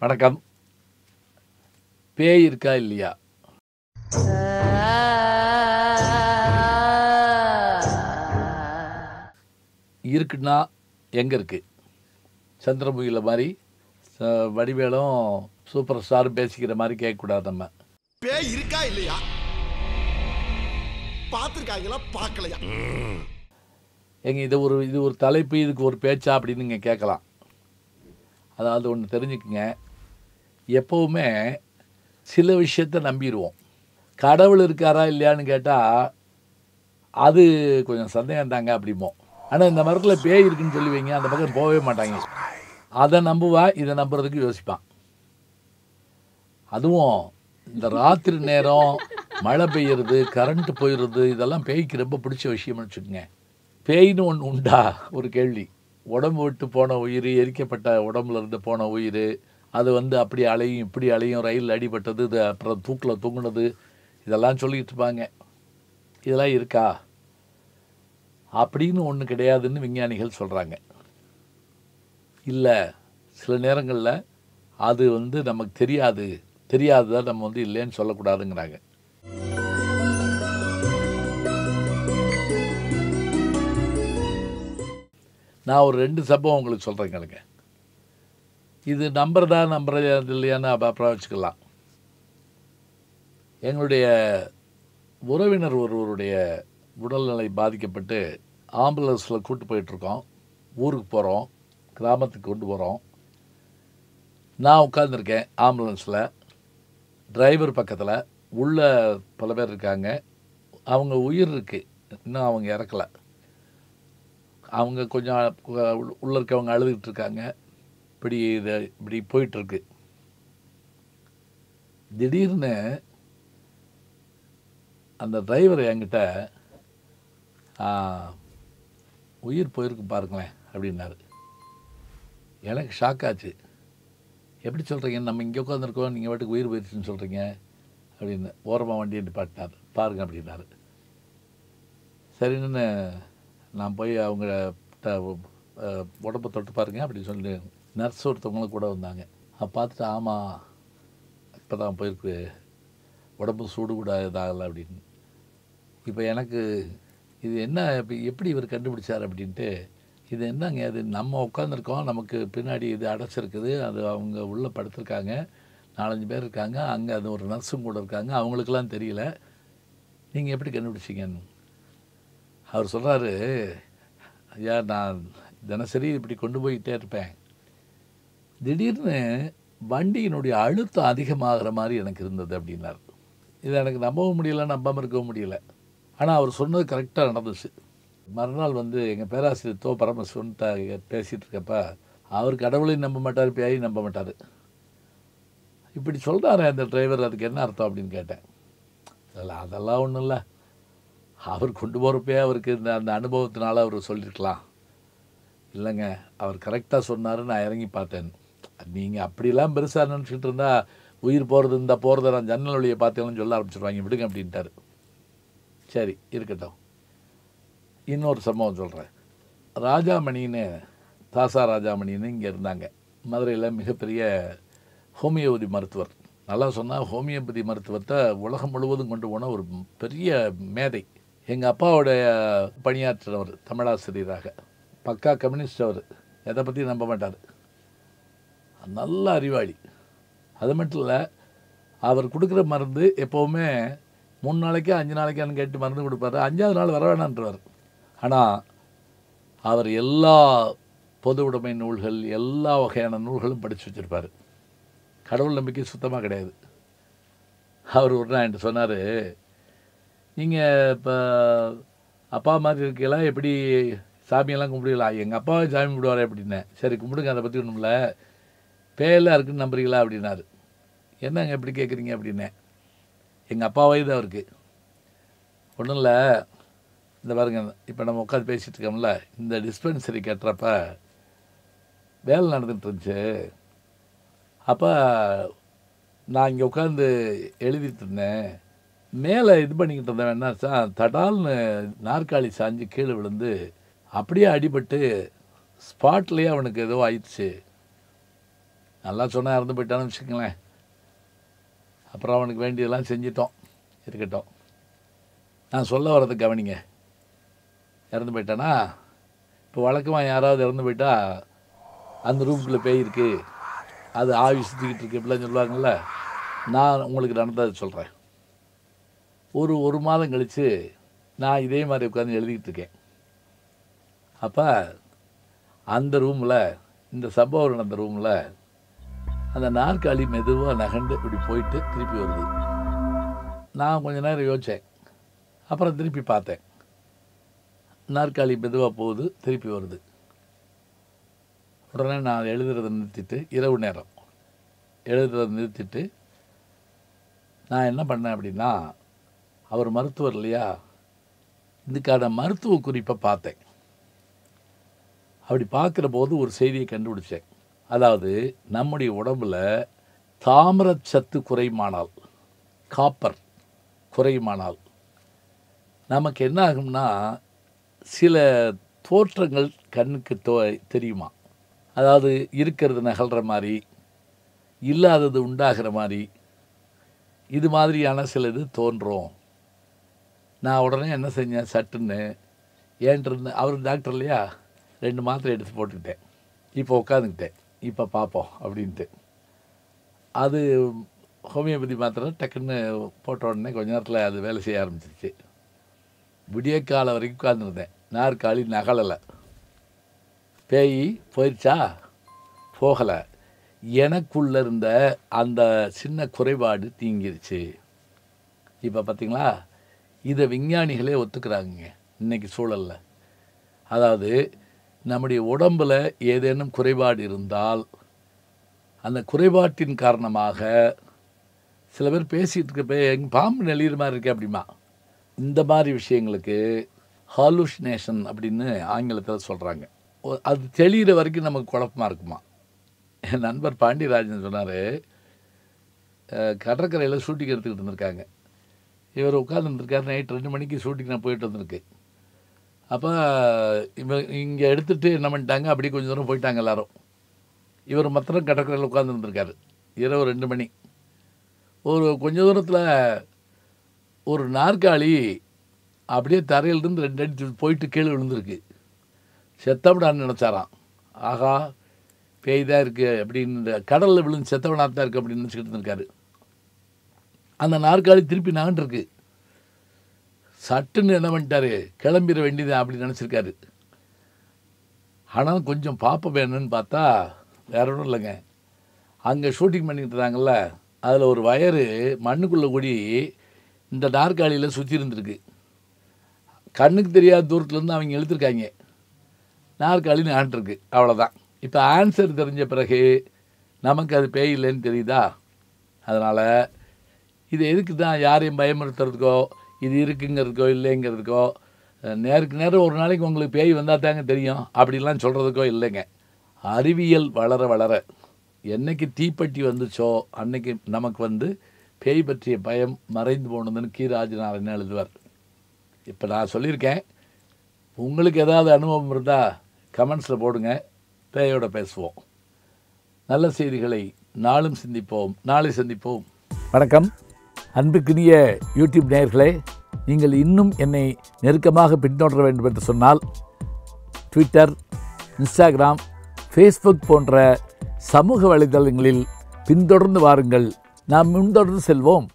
வணக்கம். பேய் இருக்கா இல்லையா? இருக்குன்னா எங்கே இருக்கு? சந்திரமுகில மாதிரி வடிவேலும் சூப்பர் ஸ்டாரும் பேசிக்கிற மாதிரி கேட்கக்கூடாது. நம்ம பேய் இருக்கா இல்லையா பார்த்துருக்காங்களா பார்க்கலையா? எங்க இது ஒரு தலைப்பு, இதுக்கு ஒரு பேச்சா அப்படின்னு நீங்கள் கேட்கலாம். அதாவது ஒன்று தெரிஞ்சுக்குங்க, எப்போவுமே சில விஷயத்தை நம்பிடுவோம். கடவுள் இருக்காரா இல்லையான்னு கேட்டால் அது கொஞ்சம் சந்தேகம் தாங்க அப்படிம்போம். ஆனால் இந்த மரத்தில் பேய் இருக்குன்னு சொல்லுவீங்க, அந்த பக்கம் போகவே மாட்டாங்க. அதை நம்புவா, இதை நம்புறதுக்கு யோசிப்பான். அதுவும் இந்த ராத்திரி நேரம் மழை பெய்யுறது, கரண்ட்டு போயிடுறது, இதெல்லாம் பேய்க்கு ரொம்ப பிடிச்ச விஷயம்னு வச்சுக்கோங்க. பேய்னு ஒன்று உண்டா? ஒரு கேள்வி. உடம்பு விட்டு போன உயிர், எரிக்கப்பட்ட உடம்புல இருந்து போன உயிர், அது அப்படி அலையும் இப்படி அலையும், ரயில் அடிபட்டது, இது அப்புறம் தூக்கில் தூங்குனது, இதெல்லாம் சொல்லிக்கிட்டு இருப்பாங்க. இதெல்லாம் இருக்கா அப்படின்னு ஒன்று கிடையாதுன்னு விஞ்ஞானிகள் சொல்கிறாங்க. இல்லை, சில நேரங்களில் அது நமக்கு தெரியாதுதான் நம்ம இல்லைன்னு சொல்லக்கூடாதுங்கிறாங்க. நான் ஒரு 2 சம்பவம் உங்களுக்கு சொல்கிறேங்க. இது நம்புறது இல்லையான்னு அப்புறம் வச்சுக்கலாம். எங்களுடைய உறவினர் ஒருவருடைய உடல்நிலை பாதிக்கப்பட்டு ஆம்புலன்ஸில் கூப்பிட்டு போயிட்டுருக்கோம். ஊருக்கு போகிறோம், கிராமத்துக்கு கொண்டு போகிறோம். நான் உட்காந்துருக்கேன் ஆம்புலன்ஸில், டிரைவர் பக்கத்தில். உள்ள பல பேர் இருக்காங்க. அவங்க உயிர் இருக்குது, இன்னும் அவங்க இறக்கலை. அவங்க கொஞ்சம் உள்ளே இருக்கவங்க அழுதுகிட்டு இருக்காங்க. இப்படி போயிட்டுருக்கு. திடீர்னு அந்த டிரைவர் என்கிட்ட உயிர் போயிருக்கு பாருங்களேன் அப்படின்னாரு. எனக்கு ஷாக் ஆச்சு. எப்படி சொல்கிறீங்க? நம்ம இங்கே உட்காந்துருக்கோம், நீங்கள் வாட்டுக்கு உயிர் போயிடுச்சுன்னு சொல்கிறீங்க அப்படின்னு. ஓரமாக வண்டியை நிப்பாட்டினார். பாருங்க அப்படின்னாரு. சரின்னு நான் போய் அவங்க உடம்பை தொட்டு பாருங்க அப்படின்னு சொல்லி நர்ஸ் ஒருத்தவங்களும் கூட வந்தாங்க. பார்த்துட்டு ஆமாம், இப்போ தான் போயிருக்கு, உடம்பு சூடு கூட இதாகலை அப்படின்னு. இப்போ எனக்கு இது என்ன, இப்போ எப்படி இவர் கண்டுபிடிச்சார் அப்படின்ட்டு, இது என்னங்க, அது நம்ம உட்காந்துருக்கோம், நமக்கு பின்னாடி இது அடைச்சிருக்குது, அது அவங்க உள்ளே படுத்திருக்காங்க, 4-5 பேர் இருக்காங்க, அங்கே அது ஒரு நர்ஸும் கூட இருக்காங்க, அவங்களுக்கெல்லாம் தெரியல, நீங்கள் எப்படி கண்டுபிடிச்சிங்கன்னு. அவர் சொல்கிறாரு, ஐயா நான் தினசரி இப்படி கொண்டு போய்கிட்டே இருப்பேன், திடீர்னு வண்டியினுடைய அழுத்தம் அதிகமாகிற மாதிரி எனக்கு இருந்தது அப்படின்னார். இதை எனக்கு நம்பவும் முடியலை, நம்பாமல் இருக்கவும் முடியலை. ஆனால் அவர் சொன்னது கரெக்டாக நடந்துச்சு. மறுநாள் எங்கள் பேராசிரியர் பரமசிவன்ட்ட பேசிகிட்டு இருக்கப்ப, அவர் கடவுளையும் நம்ப மாட்டார், பேயையும் நம்ப மாட்டார். இப்படி சொல்கிறாரு அந்த டிரைவர், அதுக்கு என்ன அர்த்தம் அப்படின்னு கேட்டேன். இல்லை அதெல்லாம் ஒன்றும் இல்லை, அவர் கொண்டு போகிறப்பே அவருக்கு அந்த அனுபவத்தினால அவர் சொல்லியிருக்கலாம். இல்லைங்க, அவர் கரெக்டாக சொன்னார், நான் இறங்கி பார்த்தேன். நீங்கள் அப்படிலாம் பெருசாக நினச்சிக்கிட்டு இருந்தால் உயிர் போகிறத நான் ஜன்னல் வழியை பார்த்தேன்னு சொல்ல ஆரம்பிச்சிடுவாங்க, விடுங்க அப்படின்ட்டார். சரி இருக்கட்டும். இன்னொரு சம்பவம் சொல்கிறேன். ராஜாமணின்னு, தாசா ராஜாமணின்னு இங்கே இருந்தாங்க. மதுரையில் மிகப்பெரிய ஹோமியோபதி மருத்துவர். நல்லா சொன்னால் ஹோமியோபதி மருத்துவத்தை உலகம் முழுவதும் கொண்டு போன ஒரு பெரிய மேதை. எங்கள் அப்பாவோடைய பணியாற்றினவர், தமிழாசிரியராக. பக்கா கம்யூனிஸ்ட். அவர் எதை பற்றி நம்ப மாட்டார், நல்ல அறிவாளி. அது மட்டும் இல்லை, அவர் கொடுக்குற மருந்து எப்போவுமே 3 நாளைக்கா 5 நாளைக்கான்னு கேட்டு மருந்து கொடுப்பாரு. 5ஆவது நாள் வர வேணான்றவர். ஆனால் அவர் எல்லா பொது உடைமை நூல்கள், எல்லா வகையான நூல்களும் படித்து வச்சுருப்பார். கடவுள் நம்பிக்கை சுத்தமாக கிடையாது. அவர் ஒரு நாள் என்கிட்ட சொன்னார், நீங்கள் இப்போ அப்பா மாதிரி இருக்கலாம், எப்படி சாமியெல்லாம் கும்பிடுங்களா? எங்கள் அப்பாவை சாமி கும்பிடுவார் அப்படின்னேன். சரி கும்பிடுங்க, அதை பற்றி ஒன்றும் இல்லை, பேயெல்லாம் இருக்குன்னு நம்புறீங்களா அப்படின்னாரு. என்னங்க எப்படி கேட்குறீங்க அப்படின்னேன். எங்கள் அப்பா வயது அவருக்கு. ஒன்றும் இல்லை, இந்த பாருங்க, இப்போ நம்ம உட்காந்து பேசிகிட்டு இருக்கோம்ல, இந்த டிஸ்பென்சரி கட்டுறப்ப வேலை நடந்துகிட்டு இருந்துச்சு. அப்போ நான் இங்கே உட்காந்து எழுதிட்டு இருந்தேன், மேலே இது பண்ணிக்கிட்டு இருந்தேன், வேணா தடால்னு நாற்காலி சாஞ்சு கீழே விழுந்து அப்படியே அடிபட்டு ஸ்பாட்லேயே அவனுக்கு ஏதோ ஆயிடுச்சு. நல்லா சொன்னால் இறந்து போயிட்டான்னு வச்சுக்கங்களேன். அப்புறம் அவனுக்கு வேண்டியதெல்லாம் செஞ்சிட்டோம், இருக்கட்டும். நான் சொல்ல வர்றது கவனிங்க. இறந்து போயிட்டானா, இப்போ வழக்கமாக யாராவது இறந்து போயிட்டா அந்த ரூம்குள்ளே பேய் இருக்குது, அது ஆவி சுற்றிக்கிட்டு இருக்கு இப்படிலாம் சொல்லுவாங்கள்ல. நான் உங்களுக்கு நடந்ததை சொல்கிறேன். ஒரு மாதம் கழித்து நான் இதே மாதிரி உட்காந்து எழுதிக்கிட்டு இருக்கேன். அப்போ அந்த ரூமில், இந்த சம்பவம் நடந்த ரூமில் அந்த நாற்காலி மெதுவாக நகண்டு இப்படி போயிட்டு திருப்பி வருது. நான் கொஞ்ச நேரம் யோசித்தேன். அப்புறம் திருப்பி பார்த்தேன். நாற்காலி மெதுவாக போகுது, திருப்பி வருது. உடனே நான் எழுதுறதை நிறுத்திட்டு, இரவு நேரம் எழுதுறதை நிறுத்திட்டு நான் என்ன பண்ணேன் அப்படின்னா, அவர் மருத்துவர் இல்லையா, இதுக்கான மருத்துவ குறிப்பை பார்த்தேன். அப்படி பார்க்குற போது ஒரு செய்தியை கண்டுபிடிச்சேன். அதாவது நம்முடைய உடம்பில் தாமிரச்சத்து குறைமானால், காப்பர் குறைமானால் நமக்கு என்ன ஆகும்னா, சில தோற்றங்கள் கண்ணுக்கு தெரியுமா. அதாவது இருக்கிறது நகல்ற மாதிரி, இல்லாதது உண்டாகிற மாதிரி, இது மாதிரியான சில இது தோன்றும். நான் உடனே என்ன செஞ்சேன், சட்டுன்னு ஏன்ட்டு அவர் டாக்டர் இல்லையா, 2 மாத்திரை எடுத்து போட்டுக்கிட்டேன். இப்போ உட்காந்துக்கிட்டேன், இப்போ பார்ப்போம் அப்படின்ட்டு. அது ஹோமியோபதி மாத்திரை டக்குன்னு போட்ட உடனே கொஞ்ச நேரத்தில் அது வேலை செய்ய ஆரம்பிச்சிருச்சு. விடிய காலம் வரைக்கும் உட்காந்துருந்தேன். நாற்காலி நகலலை. பேய் போயிடுச்சா? போகலை. எனக்குள்ளே இருந்த அந்த சின்ன குறைபாடு தீங்கிருச்சு. இப்போ பார்த்தீங்களா, இதை விஞ்ஞானிகளே ஒத்துக்கிறாங்க இன்றைக்கி சூழலில். அதாவது நம்முடைய உடம்பில் ஏதேனும் குறைபாடு இருந்தால் அந்த குறைபாட்டின் காரணமாக சில பேர் பேசிகிட்டு இருக்க எங்கள் பாம்பு நெளிகிற மாதிரி இருக்கே அப்படிமா. இந்த மாதிரி விஷயங்களுக்கு ஹாலுசினேஷன் அப்படின்னு ஆங்கிலத்தில் சொல்கிறாங்க. அது தெளிகிற வரைக்கும் நமக்கு குழப்பமாக இருக்குமா. என் நண்பர் பாண்டியராஜன் சொன்னார், கடற்கரையில் ஷூட்டிங் எடுத்துக்கிட்டு இருந்திருக்காங்க. இவர் உட்காந்துருந்துருக்காரு. நைட் 2 மணிக்கு ஷூட்டிங் நான் போயிட்டு வந்திருக்கு. அப்போ இங்கே எடுத்துகிட்டு என்ன பண்ணிட்டாங்க, அப்படியே கொஞ்சம் தூரம் போயிட்டாங்க எல்லோரும். இவர் மாத்திரம் கடற்கரையில் உட்காந்துருந்துருக்காரு. இரவு 2 மணி. ஒரு கொஞ்ச தூரத்தில் ஒரு நாற்காலி அப்படியே தரையிலிருந்து 2 அடி போயிட்டு கீழே விழுந்திருக்கு. செத்தப்படான்னு நினச்சாராம். ஆகா, பேய் தான் இருக்குது அப்படின்னு, கடலில் விழுந்து செத்தவனாக தான் இருக்குது அப்படின்னு நினச்சிக்கிட்டு இருக்காரு. அந்த நாற்காலி திருப்பி நகண்டிருக்கு. சட்டுன்னு என்ன பண்ணிட்டாரு, கிளம்பிட வேண்டியது அப்படின்னு நினச்சிருக்காரு. ஆனால் கொஞ்சம் பார்ப்ப வேணும்னு பார்த்தா வேற ஒன்றும் இல்லைங்க. அங்கே ஷூட்டிங் பண்ணிக்கிட்டு இருந்தாங்கல்ல, அதில் ஒரு வயரு மண்ணுக்குள்ளே கூடி இந்த நாற்காலியில் சுற்றி இருந்திருக்கு. கண்ணுக்கு தெரியாத தூரத்துலேருந்து அவங்க இழுத்துருக்காங்க. நாற்காலி நகண்டிருக்கு. அவ்வளோதான். இப்போ ஆன்சர் தெரிஞ்ச பிறகு நமக்கு அது பேய் இல்லைன்னு தெரியுதா. அதனால் இது எதுக்கு தான் யாரையும் பயமுறுத்துறதுக்கோ, இது இருக்குங்கிறதுக்கோ இல்லைங்கிறதுக்கோ, நேருக்கு நேரம் ஒரு நாளைக்கு உங்களுக்கு பேய் வந்தால் தாங்க தெரியும் அப்படிலாம் சொல்கிறதுக்கோ இல்லைங்க. அறிவியல் வளர வளர என்னைக்கு தீப்பெட்டி வந்துச்சோ அன்னைக்கு நமக்கு பேய் பற்றிய பயம் மறைந்து போனதுன்னு கீராஜநாராயணன் எழுதுவார். இப்போ நான் சொல்லியிருக்கேன். உங்களுக்கு ஏதாவது அனுபவம் இருந்தால் கமெண்ட்ஸில் போடுங்க, பேயோட பேசுவோம். நல்ல செய்திகளை நாளும் சிந்திப்போம், நாளை சந்திப்போம். வணக்கம். அன்புக்குரிய யூடியூப் நேயர்களே, நீங்கள் இன்னும் என்னை நெருக்கமாக பின்தொடர வேண்டும் என்று சொன்னால் ட்விட்டர், இன்ஸ்டாகிராம், ஃபேஸ்புக் போன்ற சமூக வலைதளங்களில் பின்தொடர்ந்து வாருங்கள். நாம் முன்தொடர்ந்து செல்வோம்.